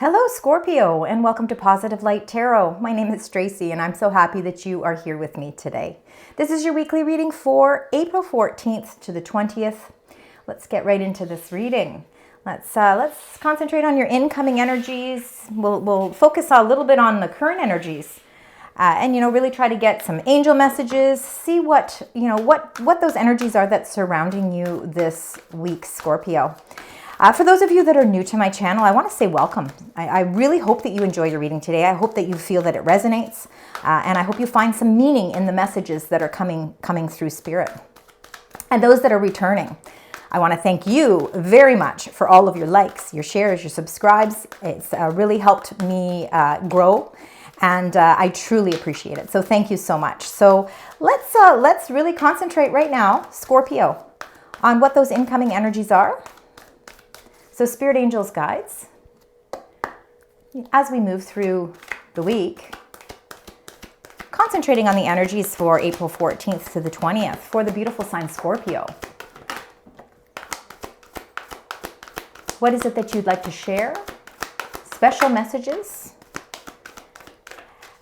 Hello Scorpio, and welcome to Positive Light Tarot. My name is Tracy and I'm so happy that you are here with me today. This is your weekly reading for April 14th to the 20th. Let's get right into this reading. Let's concentrate on your incoming energies. We'll focus a little bit on the current energies. And really try to get some angel messages, see what those energies are that's surrounding you this week, Scorpio. For those of you that are new to my channel, I want to say welcome. I really hope that you enjoy your reading today. I hope that you feel that it resonates, and I hope you find some meaning in the messages that are coming through Spirit. And those that are returning, I want to thank you very much for all of your likes, your shares, your subscribes. It's really helped me grow, and I truly appreciate it. So thank you so much. So let's really concentrate right now, Scorpio, on what those incoming energies are. So Spirit Angels Guides, as we move through the week, concentrating on the energies for April 14th to the 20th for the beautiful sign Scorpio. What is it that you'd like to share? Special messages?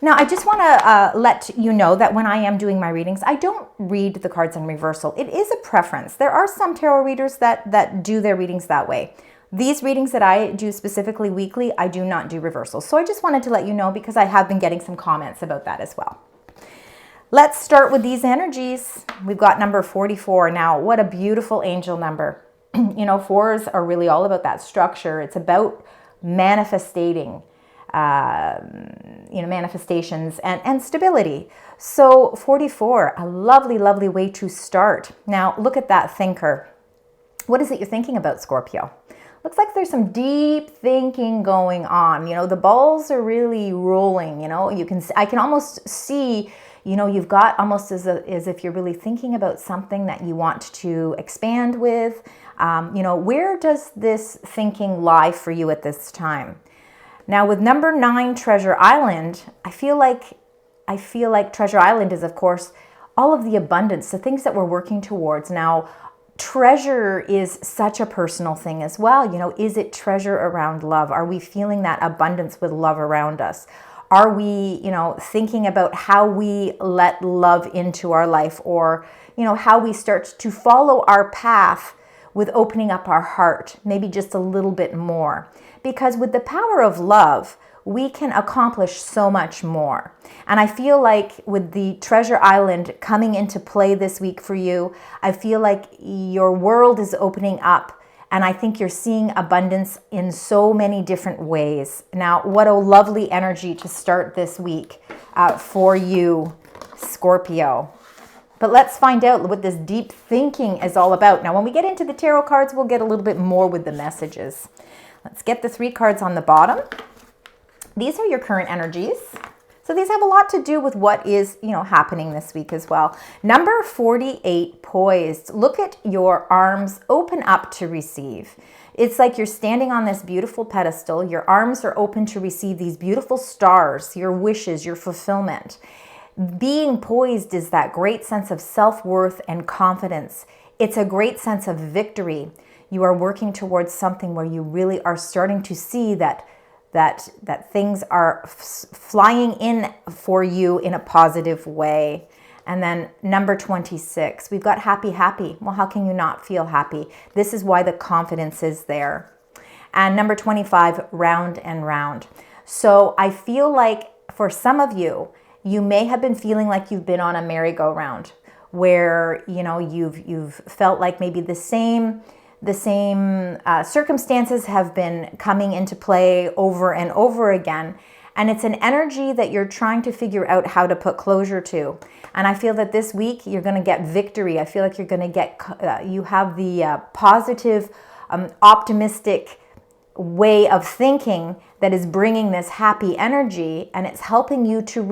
Now, I just want to let you know that when I am doing my readings, I don't read the cards in reversal. It is a preference. There are some tarot readers that do their readings that way. These readings that I do specifically weekly, I do not do reversals. So I just wanted to let you know because I have been getting some comments about that as well. Let's start with these energies. We've got number 44. Now, what a beautiful angel number. Fours are really all about that structure. It's about manifestating, manifestations and stability. So 44, a lovely, lovely way to start. Now, look at that thinker. What is it you're thinking about, Scorpio? Looks like there's some deep thinking going on. The balls are really rolling. I can almost see, you've got almost as if you're really thinking about something that you want to expand with. Where does this thinking lie for you at this time? Now with number 9, Treasure Island, I feel like Treasure Island is, of course, all of the abundance, the things that we're working towards. Now, treasure is such a personal thing as well. Is it treasure around love? Are we feeling that abundance with love around us? Are we, thinking about how we let love into our life, or, how we start to follow our path with opening up our heart, maybe just a little bit more? Because with the power of love, we can accomplish so much more. And I feel like with the Treasure Island coming into play this week for you, I feel like your world is opening up, and I think you're seeing abundance in so many different ways. Now, what a lovely energy to start this week for you, Scorpio. But let's find out what this deep thinking is all about. Now, when we get into the tarot cards, we'll get a little bit more with the messages. Let's get the 3 cards on the bottom. These are your current energies. So these have a lot to do with what is, happening this week as well. Number 48, Poised. Look at your arms open up to receive. It's like you're standing on this beautiful pedestal. Your arms are open to receive these beautiful stars, your wishes, your fulfillment. Being poised is that great sense of self-worth and confidence. It's a great sense of victory. You are working towards something where you really are starting to see that things are flying in for you in a positive way. And then number 26, we've got happy, happy. Well, how can you not feel happy? This is why the confidence is there. And number 25, round and round. So I feel like for some of you, you may have been feeling like you've been on a merry-go-round where, you've felt like maybe the same circumstances have been coming into play over and over again. And it's an energy that you're trying to figure out how to put closure to. And I feel that this week you're going to get victory. I feel like you're going to get, you have the positive, optimistic way of thinking that is bringing this happy energy, and it's helping you to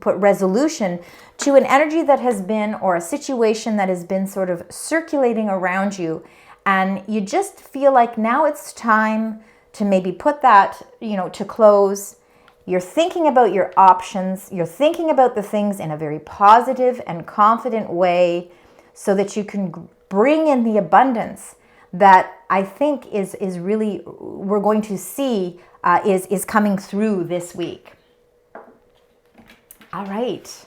put resolution to an energy that has been, or a situation that has been sort of circulating around you. And you just feel like now it's time to maybe put that, to close. You're thinking about your options. You're thinking about the things in a very positive and confident way so that you can bring in the abundance that I think is really, we're going to see is coming through this week. All right.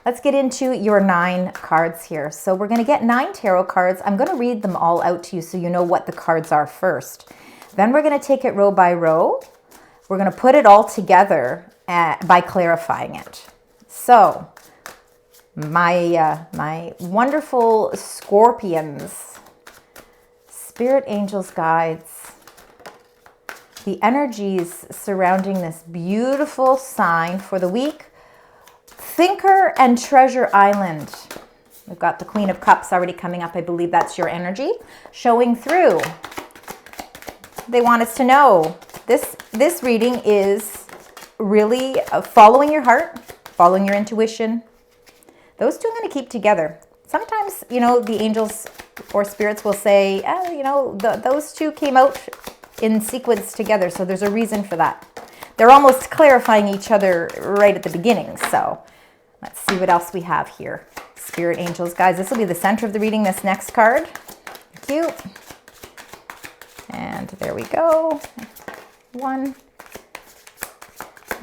Let's get into your 9 cards here. So we're going to get 9 tarot cards. I'm going to read them all out to you so you know what the cards are first. Then we're going to take it row by row. We're going to put it all together by clarifying it. So my wonderful Scorpions, spirit angels, guides, the energies surrounding this beautiful sign for the week. Thinker and Treasure Island. We've got the Queen of Cups already coming up. I believe that's your energy showing through. They want us to know this reading is really following your heart, following your intuition. Those two I'm going to keep together. Sometimes, you know, the angels or spirits will say, you know, those two came out in sequence together. So there's a reason for that. They're almost clarifying each other right at the beginning. So let's see what else we have here. Spirit angels, guys, this will be the center of the reading, this next card. Cute. And there we go. 1.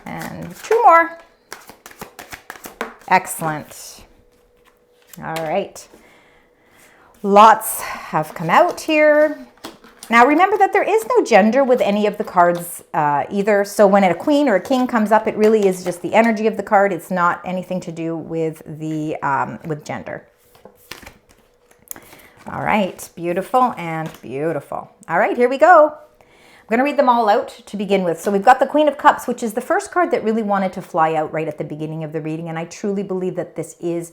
And 2 more. Excellent. All right. Lots have come out here. Now remember that there is no gender with any of the cards either. So when a queen or a king comes up, it really is just the energy of the card. It's not anything to do with the with gender. All right, beautiful and beautiful. All right, here we go. I'm going to read them all out to begin with. So we've got the Queen of Cups, which is the first card that really wanted to fly out right at the beginning of the reading. And I truly believe that this is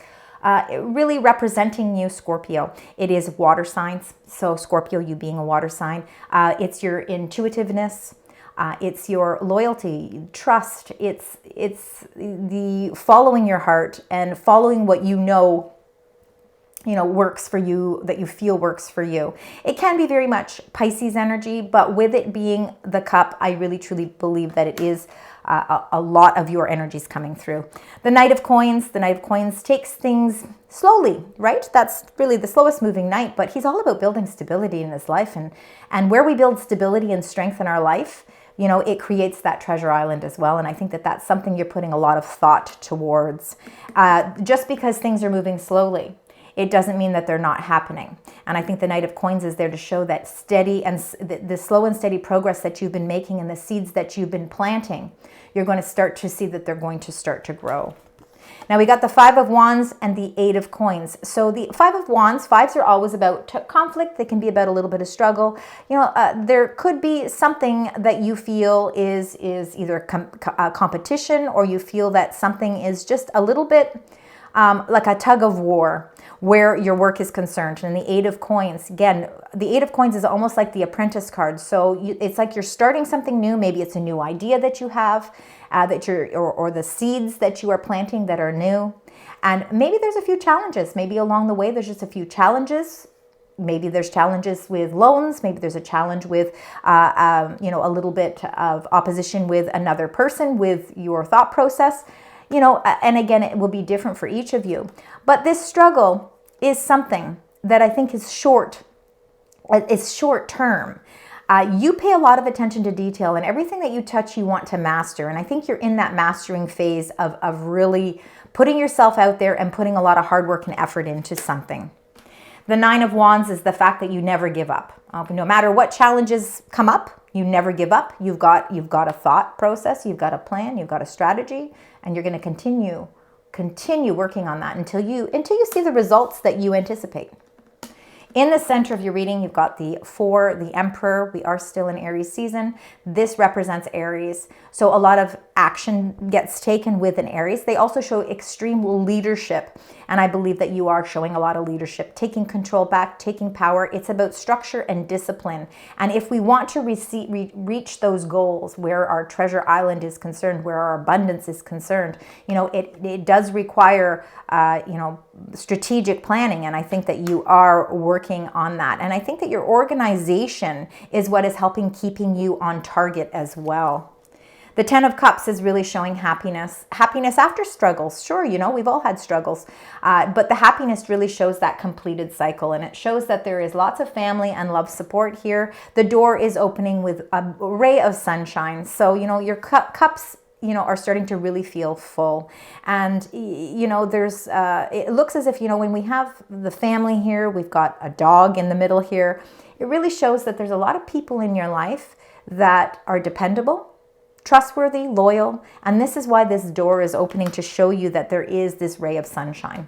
really representing you, Scorpio. It is water signs. So Scorpio, you being a water sign, it's your intuitiveness. It's your loyalty, trust. It's the following your heart and following what you know works for you, that you feel works for you. It can be very much Pisces energy, but with it being the cup, I really truly believe that it is a lot of your energies coming through. The Knight of Coins. The Knight of Coins takes things slowly, right? That's really the slowest moving knight, but he's all about building stability in his life. And where we build stability and strength in our life, it creates that treasure island as well. And I think that that's something you're putting a lot of thought towards. Just because things are moving slowly, it doesn't mean that they're not happening. And I think the Knight of Coins is there to show that steady and the slow and steady progress that you've been making and the seeds that you've been planting, you're going to start to see that they're going to start to grow. Now we got the 5 of Wands and the 8 of Coins. So the 5 of Wands, 5s are always about conflict. They can be about a little bit of struggle. There could be something that you feel is either a competition, or you feel that something is just a little bit like a tug of war where your work is concerned. And the 8 of Coins, again, the 8 of Coins is almost like the Apprentice card. So it's like you're starting something new. Maybe it's a new idea that you have, or the seeds that you are planting that are new. And maybe there's a few challenges. Maybe along the way, there's just a few challenges. Maybe there's challenges with loans. Maybe there's a challenge with, a little bit of opposition with another person, with your thought process. And again, it will be different for each of you. But this struggle is something that I think is short term. You pay a lot of attention to detail, and everything that you touch, you want to master. And I think you're in that mastering phase of really putting yourself out there and putting a lot of hard work and effort into something. The 9 of Wands is the fact that you never give up. No matter what challenges come up, you never give up. You've got a thought process, you've got a plan, you've got a strategy, and you're going to continue working on that until you see the results that you anticipate. In the center of your reading, you've got the 4, the Emperor. We are still in Aries season. This represents Aries. So a lot of action gets taken with an Aries. They also show extreme leadership. And I believe that you are showing a lot of leadership, taking control back, taking power. It's about structure and discipline. And if we want to reach those goals where our treasure island is concerned, where our abundance is concerned, it does require, strategic planning. And I think that you are working on that. And I think that your organization is what is keeping you on target as well. The Ten of Cups is really showing happiness. Happiness after struggles. Sure, you know, we've all had struggles. But the happiness really shows that completed cycle. And it shows that there is lots of family and love support here. The door is opening with a ray of sunshine. So, you know, your cups, you know, are starting to really feel full. And, you know, there's, it looks as if, you know, when we have the family here, we've got a dog in the middle here. It really shows that there's a lot of people in your life that are dependable, trustworthy, loyal, and this is why this door is opening to show you that there is this ray of sunshine.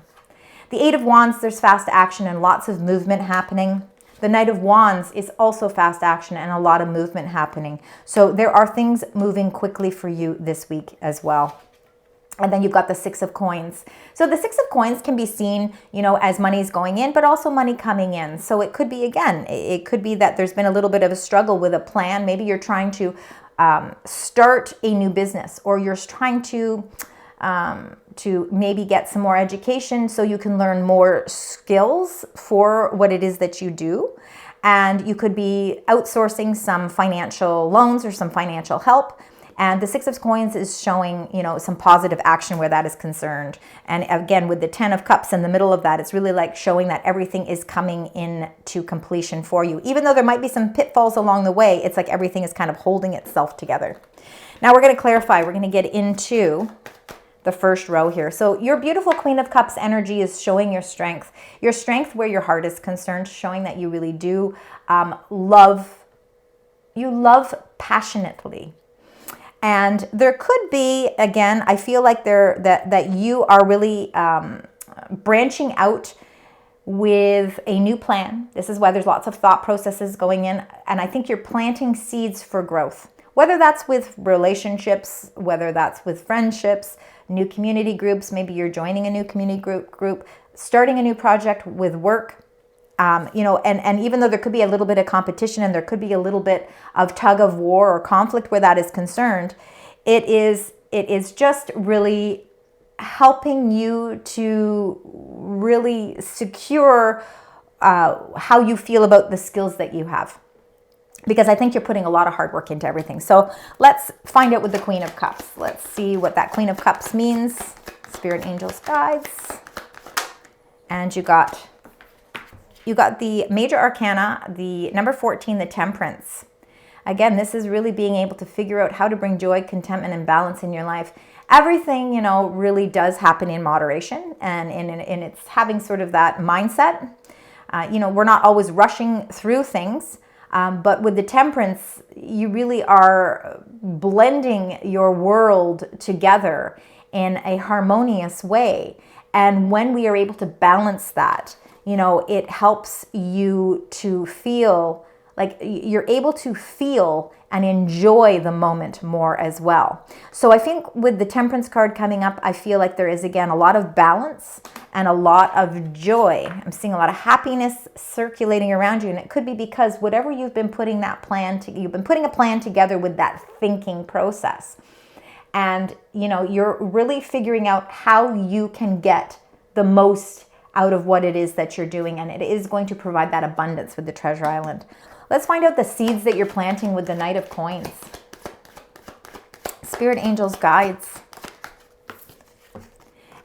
The Eight of Wands, there's fast action and lots of movement happening. The Knight of Wands is also fast action and a lot of movement happening. So there are things moving quickly for you this week as well. And then you've got the Six of Coins. So the Six of Coins can be seen, you know, as money's going in, but also money coming in. So it could be, again, it could be that there's been a little bit of a struggle with a plan. Maybe you're trying to start a new business, or you're trying to maybe get some more education so you can learn more skills for what it is that you do. And you could be outsourcing some financial loans or some financial help. And the Six of Coins is showing, you know, some positive action where that is concerned. And again, with the Ten of Cups in the middle of that, it's really like showing that everything is coming in to completion for you. Even though there might be some pitfalls along the way, it's like everything is kind of holding itself together. Now we're going to clarify. We're going to get into the first row here. So your beautiful Queen of Cups energy is showing your strength where your heart is concerned, showing that you really do love passionately. And there could be, again, I feel like that you are really branching out with a new plan. This is why there's lots of thought processes going in. And I think you're planting seeds for growth, whether that's with relationships, whether that's with friendships, new community groups. Maybe you're joining a new community group, starting a new project with work. You know, and even though there could be a little bit of competition and there could be a little bit of tug of war or conflict where that is concerned, it is just really helping you to really secure how you feel about the skills that you have. Because I think you're putting a lot of hard work into everything. So let's find out with the Queen of Cups. Let's see what that Queen of Cups means. Spirit, angels, guides. And you got the major arcana, the number 14, the Temperance. Again, this is really being able to figure out how to bring joy, contentment, and balance in your life. Everything, you know, really does happen in moderation, and it's having sort of that mindset. You know, we're not always rushing through things, but with the Temperance, you really are blending your world together in a harmonious way. And when we are able to balance that, you know, it helps you to feel like you're able to feel and enjoy the moment more as well. So I think with the Temperance card coming up, I feel like there is, again, a lot of balance and a lot of joy. I'm seeing a lot of happiness circulating around you. And it could be because whatever you've been putting you've been putting a plan together with that thinking process. And, you know, you're really figuring out how you can get the most out of what it is that you're doing, and it is going to provide that abundance with the Treasure Island. Let's find out the seeds that you're planting with the Knight of Coins. Spirit, angels, guides.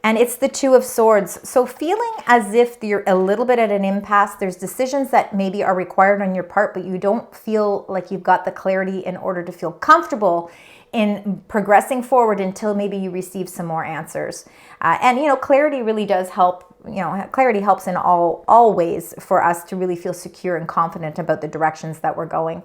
And it's the Two of Swords. So feeling as if you're a little bit at an impasse, there's decisions that maybe are required on your part, but you don't feel like you've got the clarity in order to feel comfortable in progressing forward until maybe you receive some more answers. And, you know, clarity really does help. You know, clarity helps in all ways for us to really feel secure and confident about the directions that we're going.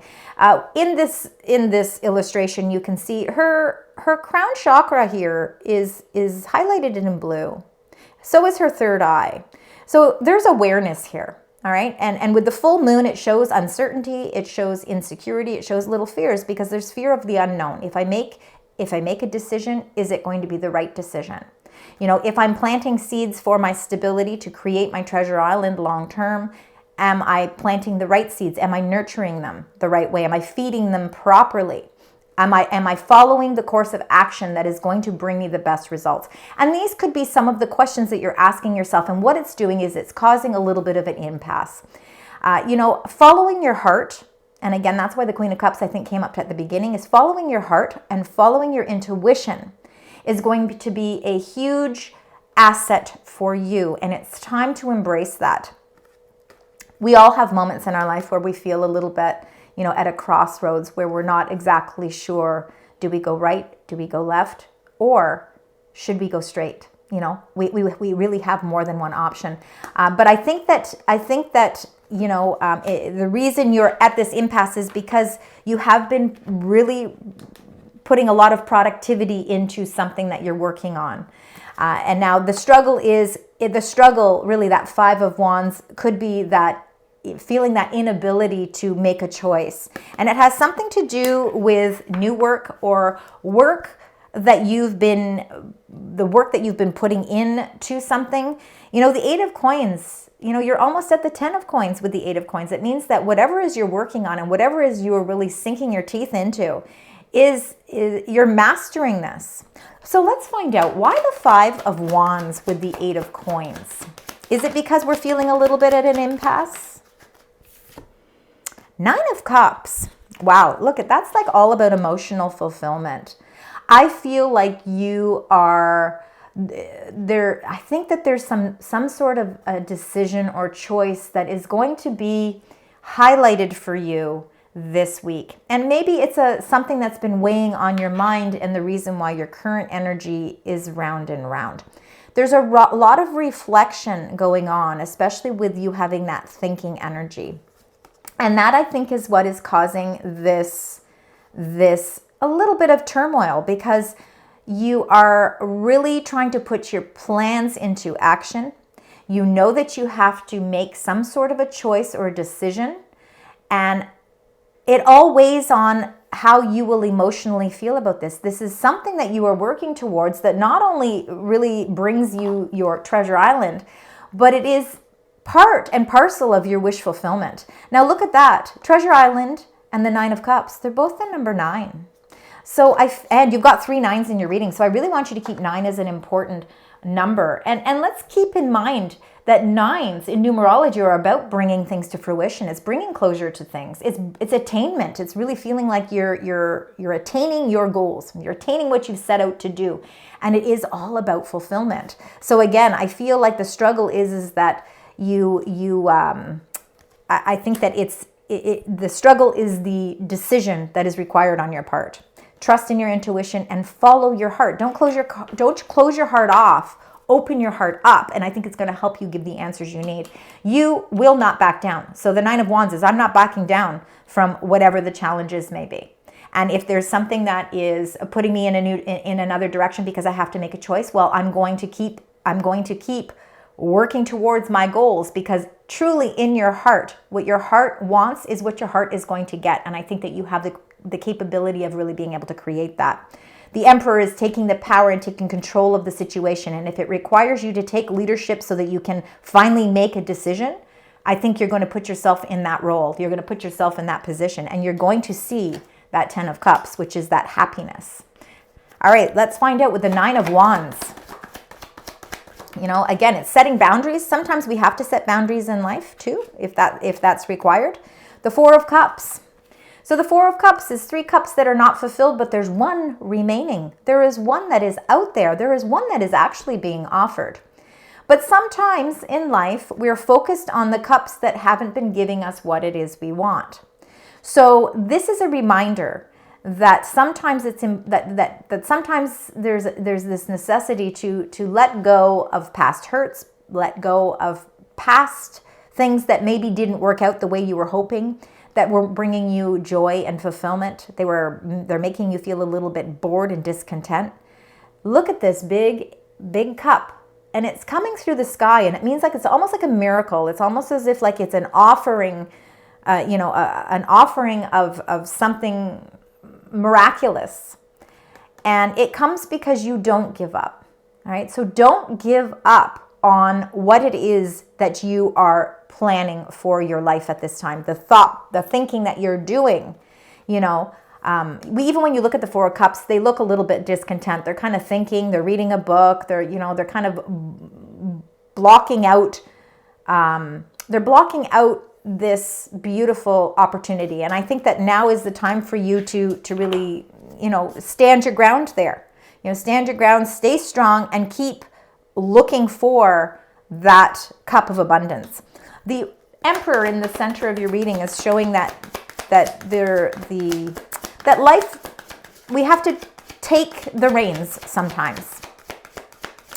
In this illustration, you can see her crown chakra here is highlighted in blue. So is her third eye. So there's awareness here. All right. And with the full moon, it shows uncertainty. It shows insecurity. It shows little fears, because there's fear of the unknown. If I make a decision, is it going to be the right decision? You know, if I'm planting seeds for my stability to create my treasure island long term, am I planting the right seeds? Am I nurturing them the right way? Am I feeding them properly? Am I following the course of action that is going to bring me the best results? And these could be some of the questions that you're asking yourself. And what it's doing is it's causing a little bit of an impasse. You know, following your heart and again, that's why the Queen of Cups, I think, came up at the beginning, is following your heart and following your intuition is going to be a huge asset for you. And it's time to embrace that. We all have moments in our life where we feel a little bit, at a crossroads where we're not exactly sure, do we go right? Do we go left? Or should we go straight? We really have more than one option. But I think that the reason you're at this impasse is because you have been really putting a lot of productivity into something that you're working on. And now the struggle, really, that Five of Wands could be that feeling that inability to make a choice. And it has something to do with new work or the work that you've been putting into something. The Eight of Coins, you're almost at the 10 of Coins with the Eight of Coins. It means that whatever is you're working on and whatever is you're really sinking your teeth into is you're mastering this. So let's find out why the Five of Wands with the Eight of Coins. Is it because we're feeling a little bit at an impasse? Nine of Cups. Wow, look, that's like all about emotional fulfillment. I feel like you are there. I think that there's some sort of a decision or choice that is going to be highlighted for you this week. And maybe it's something that's been weighing on your mind and the reason why your current energy is round and round. There's a lot of reflection going on, especially with you having that thinking energy. And that, I think, is what is causing this a little bit of turmoil, because you are really trying to put your plans into action. You know that you have to make some sort of a choice or a decision, and it all weighs on how you will emotionally feel about this. This is something that you are working towards that not only really brings you your treasure island, but it is part and parcel of your wish fulfillment. Now look at that. Treasure Island and the Nine of Cups. They're both the number 9. And you've got 3 9s in your reading. So I really want you to keep 9 as an important number. And let's keep in mind that 9s in numerology are about bringing things to fruition. It's bringing closure to things. It's attainment. It's really feeling like you're attaining your goals. You're attaining what you've set out to do. And it is all about fulfillment. So again, I feel like the struggle is that I think that the struggle is the decision that is required on your part. Trust in your intuition and follow your heart. Don't close your heart off. Open your heart up, and I think it's going to help you give the answers you need. You will not back down. So the Nine of Wands is, I'm not backing down from whatever the challenges may be. And if there's something that is putting me in another direction because I have to make a choice, well, I'm going to keep working towards my goals, because truly in your heart, what your heart wants is what your heart is going to get. And I think that you have the capability of really being able to create that. The Emperor is taking the power and taking control of the situation. And if it requires you to take leadership so that you can finally make a decision, I think you're going to put yourself in that role. You're going to put yourself in that position, and you're going to see that 10 of Cups, which is that happiness. All right, let's find out with the 9 of Wands. Again, it's setting boundaries. Sometimes we have to set boundaries in life too, if that's required. The 4 of Cups. So the 4 of Cups is 3 cups that are not fulfilled, but there's one remaining. There is one that is out there. There is one that is actually being offered. But sometimes in life, we're focused on the cups that haven't been giving us what it is we want. So this is a reminder that sometimes sometimes there's this necessity to let go of past hurts, let go of past things that maybe didn't work out the way you were hoping, that were bringing you joy and fulfillment. They're making you feel a little bit bored and discontent. Look at this big cup, and it's coming through the sky, and it means like it's almost like a miracle. It's almost as if like it's an offering, an offering of something miraculous. And it comes because you don't give up. All right. So don't give up on what it is that you are planning for your life at this time. The thinking that you're doing, even when you look at the 4 of Cups, they look a little bit discontent. They're kind of thinking, they're reading a book, they're kind of blocking out, this beautiful opportunity. And I think that now is the time for you to really, stand your ground there. Stand your ground, stay strong, and keep looking for that cup of abundance. The Emperor in the center of your reading is showing that life, we have to take the reins sometimes.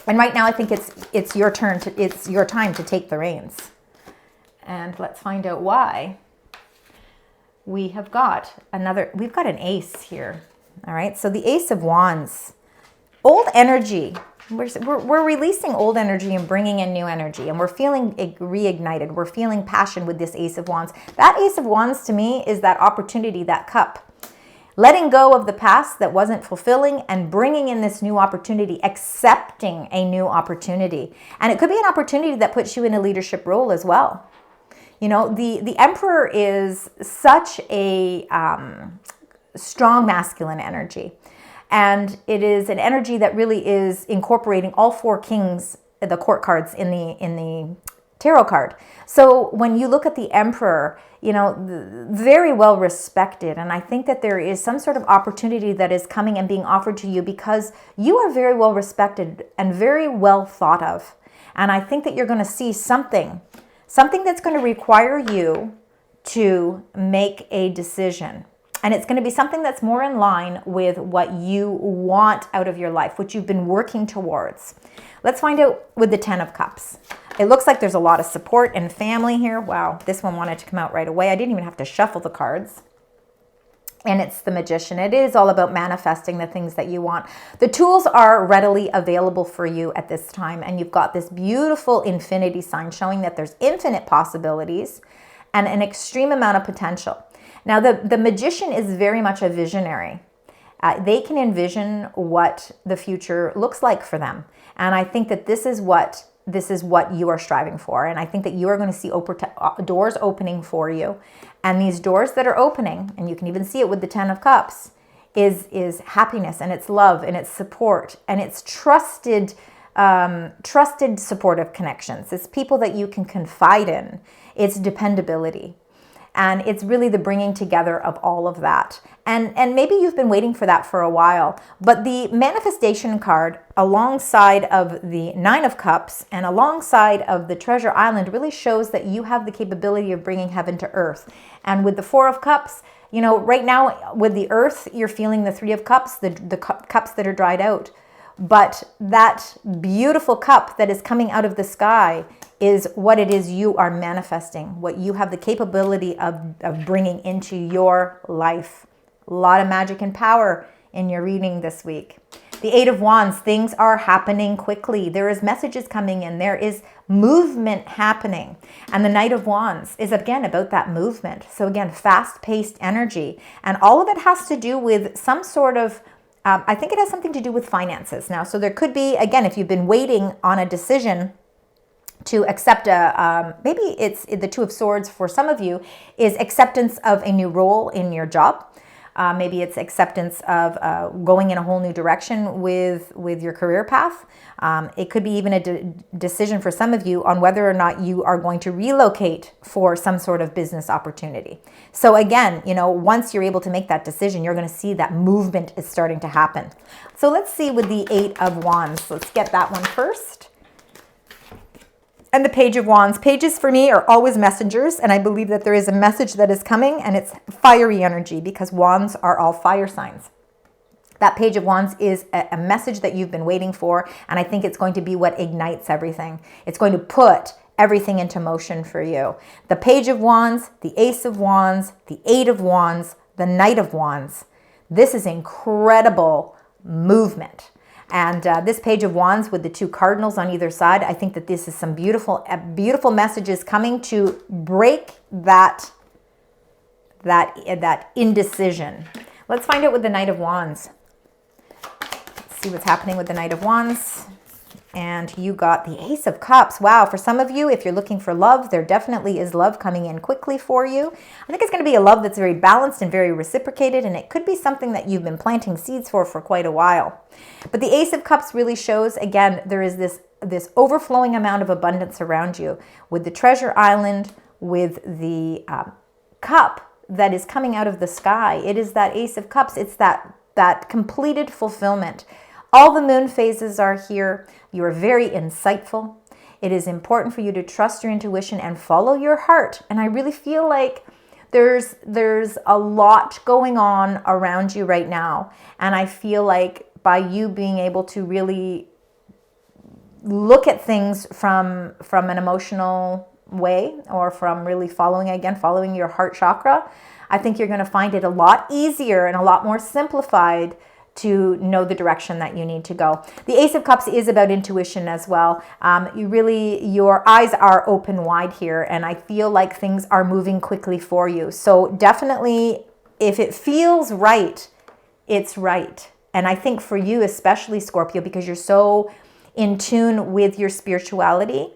And right now I think it's your time to take the reins. And let's find out why. We've got an ace here. All right, so the Ace of Wands, old energy. We're releasing old energy and bringing in new energy, and we're feeling reignited. We're feeling passion with this Ace of Wands. That Ace of Wands to me is that opportunity, that cup. Letting go of the past that wasn't fulfilling and bringing in this new opportunity, accepting a new opportunity. And it could be an opportunity that puts you in a leadership role as well. The Emperor is such a strong masculine energy. And it is an energy that really is incorporating all four kings, the court cards in the tarot card. So when you look at the Emperor, very well respected. And I think that there is some sort of opportunity that is coming and being offered to you because you are very well respected and very well thought of. And I think that you're going to see something that's going to require you to make a decision. And it's going to be something that's more in line with what you want out of your life, what you've been working towards. Let's find out with the Ten of Cups. It looks like there's a lot of support and family here. Wow, this one wanted to come out right away. I didn't even have to shuffle the cards. And it's the Magician. It is all about manifesting the things that you want. The tools are readily available for you at this time. And you've got this beautiful infinity sign showing that there's infinite possibilities and an extreme amount of potential. Now, the Magician is very much a visionary. They can envision what the future looks like for them. And I think that this is what you are striving for. And I think that you are going to see doors opening for you. And these doors that are opening, and you can even see it with the Ten of Cups, is happiness, and it's love, and it's support, and it's trusted supportive connections. It's people that you can confide in. It's dependability. And it's really the bringing together of all of that. And maybe you've been waiting for that for a while. But the manifestation card alongside of the Nine of Cups and alongside of the Treasure Island really shows that you have the capability of bringing heaven to earth. And with the Four of Cups, right now with the earth, you're feeling the Three of Cups, the cups that are dried out. But that beautiful cup that is coming out of the sky is what it is you are manifesting, what you have the capability of bringing into your life. A lot of magic and power in your reading this week. The Eight of Wands, things are happening quickly. There is messages coming in. There is movement happening. And the Knight of Wands is, again, about that movement. So again, fast-paced energy. And all of it has to do with some sort of I think it has something to do with finances now. So there could be, again, if you've been waiting on a decision to accept maybe it's the Two of Swords for some of you, is acceptance of a new role in your job. Maybe it's acceptance of going in a whole new direction with your career path. It could be even a decision for some of you on whether or not you are going to relocate for some sort of business opportunity. So again, once you're able to make that decision, you're going to see that movement is starting to happen. So let's see with the Eight of Wands. Let's get that one first. And the Page of Wands. Pages for me are always messengers, and I believe that there is a message that is coming, and it's fiery energy because wands are all fire signs. That Page of Wands is a message that you've been waiting for, and I think it's going to be what ignites everything. It's going to put everything into motion for you. The Page of Wands, the Ace of Wands, the Eight of Wands, the Knight of Wands. This is incredible movement. And this Page of Wands with the two cardinals on either side, I think that this is some beautiful messages coming to break that indecision. Let's find out with the Knight of Wands. Let's see what's happening with the Knight of Wands. And you got the Ace of Cups. Wow, for some of you, if you're looking for love, there definitely is love coming in quickly for you. I think it's going to be a love that's very balanced and very reciprocated, and it could be something that you've been planting seeds for quite a while. But the Ace of Cups really shows, again, there is this overflowing amount of abundance around you with the Treasure Island, with the cup that is coming out of the sky. It is that Ace of Cups. It's that completed fulfillment. All the moon phases are here. You are very insightful. It is important for you to trust your intuition and follow your heart. And I really feel like there's a lot going on around you right now. And I feel like by you being able to really look at things from an emotional way, or from really following your heart chakra, I think you're going to find it a lot easier and a lot more simplified to know the direction that you need to go. The Ace of Cups is about intuition as well. Your eyes are open wide here, and I feel like things are moving quickly for you. So definitely, if it feels right, it's right. And I think for you, especially Scorpio, because you're so in tune with your spirituality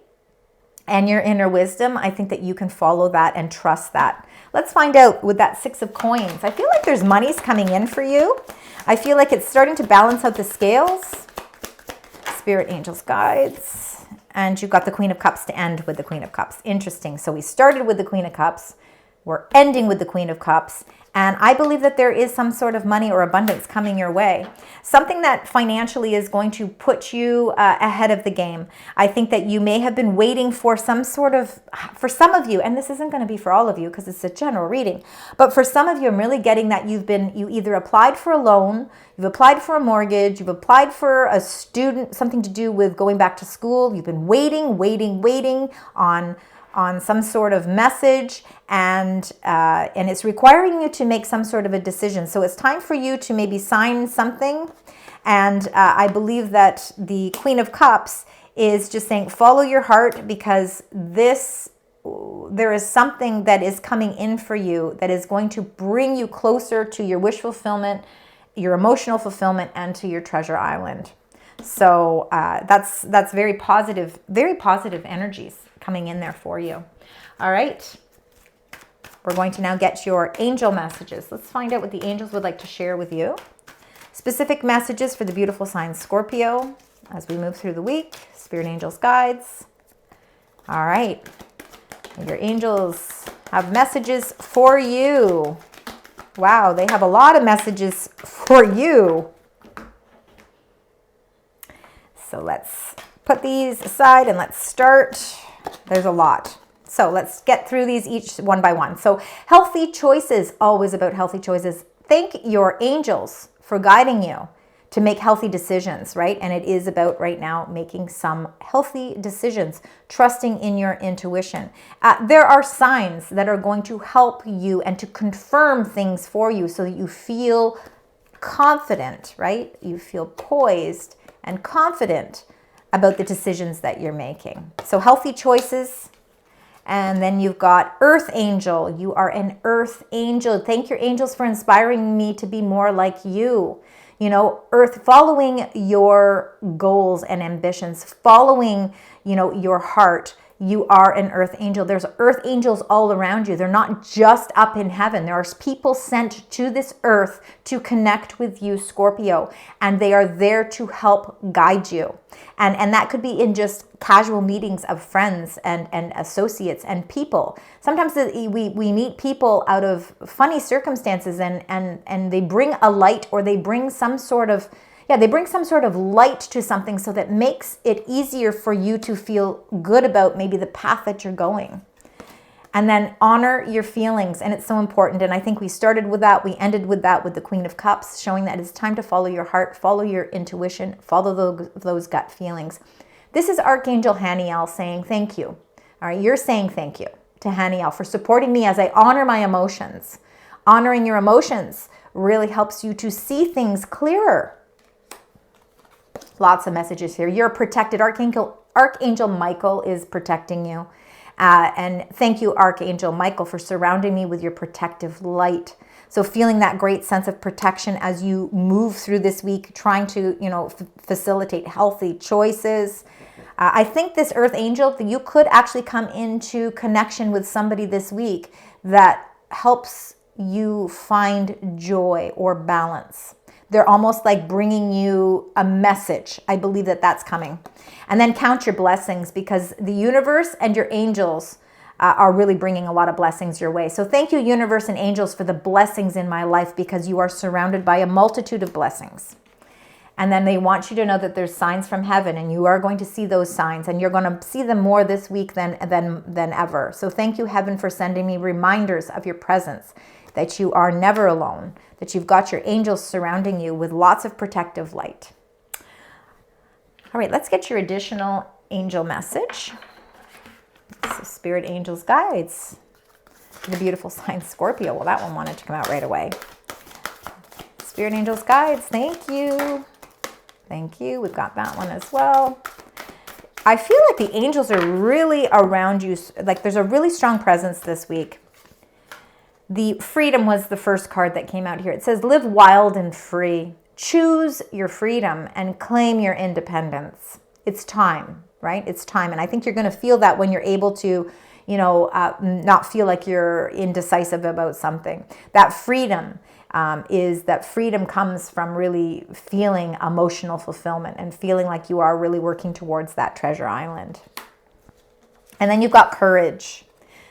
and your inner wisdom, I think that you can follow that and trust that. Let's find out with that Six of Coins. I feel like there's monies coming in for you. I feel like it's starting to balance out the scales. Spirit, angels, guides. And you've got the Queen of Cups to end with the Queen of Cups. Interesting. So we started with the Queen of Cups. We're ending with the Queen of Cups. And I believe that there is some sort of money or abundance coming your way. Something that financially is going to put you ahead of the game. I think that you may have been waiting for some sort of, for some of you, and this isn't going to be for all of you because it's a general reading, but for some of you, I'm really getting that you either applied for a loan, you've applied for a mortgage, you've applied for a student, something to do with going back to school. You've been waiting on some sort of message, and it's requiring you to make some sort of a decision. So it's time for you to maybe sign something. And I believe that the Queen of Cups is just saying, follow your heart, because there is something that is coming in for you that is going to bring you closer to your wish fulfillment, your emotional fulfillment, and to your treasure island. So that's very positive energies coming in there for you. All right. We're going to now get your angel messages. Let's find out what the angels would like to share with you. Specific messages for the beautiful sign Scorpio as we move through the week. Spirit, angels, guides. All right. Your angels have messages for you. Wow, they have a lot of messages for you. So let's put these aside and let's start. There's a lot. So let's get through these each one by one. So healthy choices, always about healthy choices. Thank your angels for guiding you to make healthy decisions, right? And it is about right now making some healthy decisions, trusting in your intuition. There are signs that are going to help you and to confirm things for you so that you feel confident, right? You feel poised and confident about the decisions that you're making. So healthy choices. And then you've got Earth Angel. You are an Earth Angel. Thank your angels for inspiring me to be more like you. You know, Earth, following your goals and ambitions, following, your heart. You are an Earth Angel. There's Earth Angels all around you. They're not just up in heaven. There are people sent to this earth to connect with you, Scorpio, and they are there to help guide you. And that could be in just casual meetings of friends and associates and people. Sometimes we meet people out of funny circumstances and they bring a light, or they bring some sort of light to something, so that makes it easier for you to feel good about maybe the path that you're going. And then honor your feelings. And it's so important. And I think we started with that. We ended with that with the Queen of Cups, showing that it's time to follow your heart, follow your intuition, follow those gut feelings. This is Archangel Haniel saying thank you. All right, you're saying thank you to Haniel for supporting me as I honor my emotions. Honoring your emotions really helps you to see things clearer. Lots of messages here. You're protected. Archangel Michael is protecting you. And thank you, Archangel Michael, for surrounding me with your protective light. So feeling that great sense of protection as you move through this week, trying to, facilitate healthy choices. I think this Earth Angel, that you could actually come into connection with somebody this week that helps you find joy or balance. They're almost like bringing you a message. I believe that that's coming. And then count your blessings, because the universe and your angels are really bringing a lot of blessings your way. So thank you, universe and angels, for the blessings in my life, because you are surrounded by a multitude of blessings. And then they want you to know that there's signs from heaven, and you are going to see those signs, and you're going to see them more this week than ever. So thank you, heaven, for sending me reminders of your presence, that you are never alone, that you've got your angels surrounding you with lots of protective light. All right, let's get your additional angel message. So Spirit Angels Guides. The beautiful sign Scorpio. Well, that one wanted to come out right away. Spirit Angels Guides, thank you. Thank you. We've got that one as well. I feel like the angels are really around you. Like there's a really strong presence this week. The freedom was the first card that came out here. It says, live wild and free. Choose your freedom and claim your independence. It's time, right? It's time. And I think you're going to feel that when you're able to, not feel like you're indecisive about something. That freedom freedom comes from really feeling emotional fulfillment and feeling like you are really working towards that treasure island. And then you've got courage.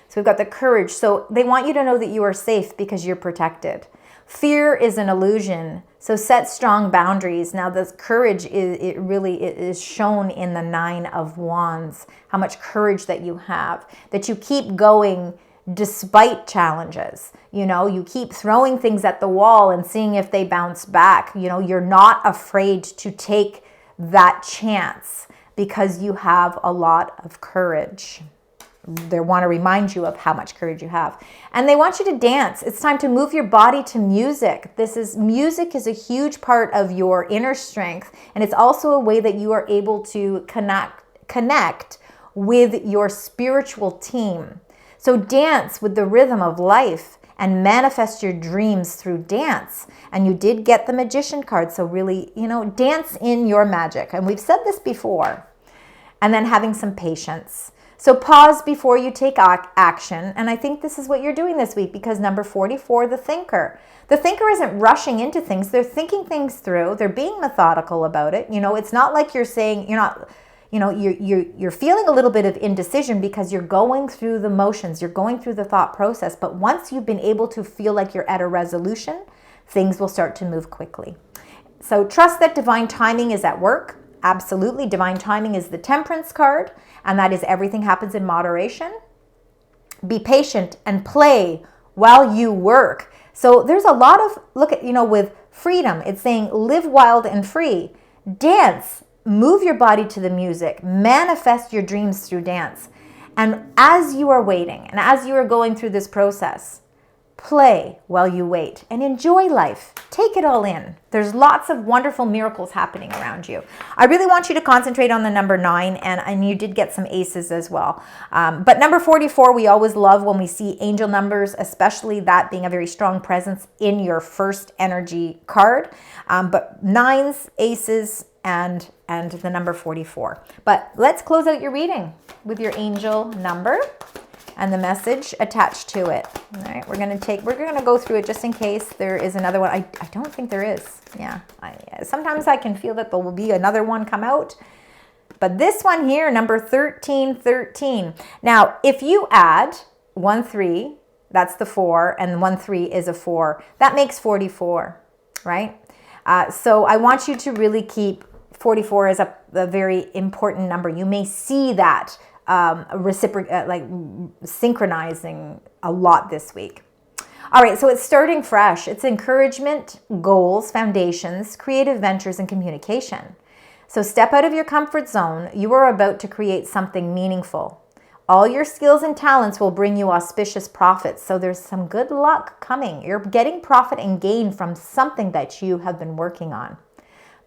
So we've got the courage. So they want you to know that you are safe because you're protected. Fear is an illusion. So set strong boundaries. Now this courage is shown in the 9 of Wands. How much courage that you have, that you keep going despite challenges. You keep throwing things at the wall and seeing if they bounce back. You're not afraid to take that chance because you have a lot of courage. They want to remind you of how much courage you have. And they want you to dance. It's time to move your body to music. Music is a huge part of your inner strength. And it's also a way that you are able to connect with your spiritual team. So dance with the rhythm of life and manifest your dreams through dance. And you did get the Magician card. So really, dance in your magic. And we've said this before. And then having some patience. So pause before you take action. And I think this is what you're doing this week, because number 44, the thinker. The thinker isn't rushing into things. They're thinking things through. They're being methodical about it. It's not like you're saying, you're feeling a little bit of indecision because you're going through the motions. You're going through the thought process. But once you've been able to feel like you're at a resolution, things will start to move quickly. So trust that divine timing is at work. Absolutely. Divine timing is the Temperance card. And that is everything happens in moderation. Be patient and play while you work. So there's a lot of, with freedom, it's saying live wild and free. Dance, move your body to the music, manifest your dreams through dance. And as you are waiting and as you are going through this process, play while you wait and enjoy life. Take it all in. There's lots of wonderful miracles happening around you. I really want you to concentrate on the number 9, and you did get some aces as well. But number 44, we always love when we see angel numbers, especially that being a very strong presence in your first energy card. But 9s, aces, and the number 44. But let's close out your reading with your angel number and the message attached to it. All right, we're gonna go through it just in case there is another one. I don't think there is. Yeah, sometimes I can feel that there will be another one come out. But this one here, number 1313. Now, if you add 1 3, that's the 4, and 1 3 is a 4. That makes 44, right? So I want you to really keep 44 as a very important number. You may see that synchronizing a lot this week. All right, so it's starting fresh. It's encouragement, goals, foundations, creative ventures, and communication. So step out of your comfort zone. You are about to create something meaningful. All your skills and talents will bring you auspicious profits. So there's some good luck coming. You're getting profit and gain from something that you have been working on.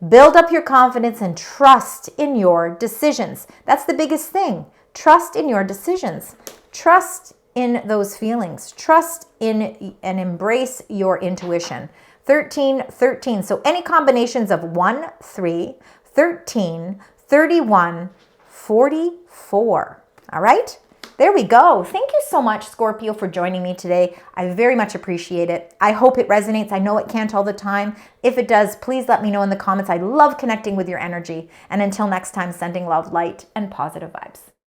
Build up your confidence and trust in your decisions. That's the biggest thing. Trust in your decisions. Trust in those feelings. Trust in and embrace your intuition. 1313. So any combinations of 1, 3, 13, 31, 44. All right? There we go. Thank you so much, Scorpio, for joining me today. I very much appreciate it. I hope it resonates. I know it can't all the time. If it does, please let me know in the comments. I love connecting with your energy. And until next time, sending love, light, and positive vibes.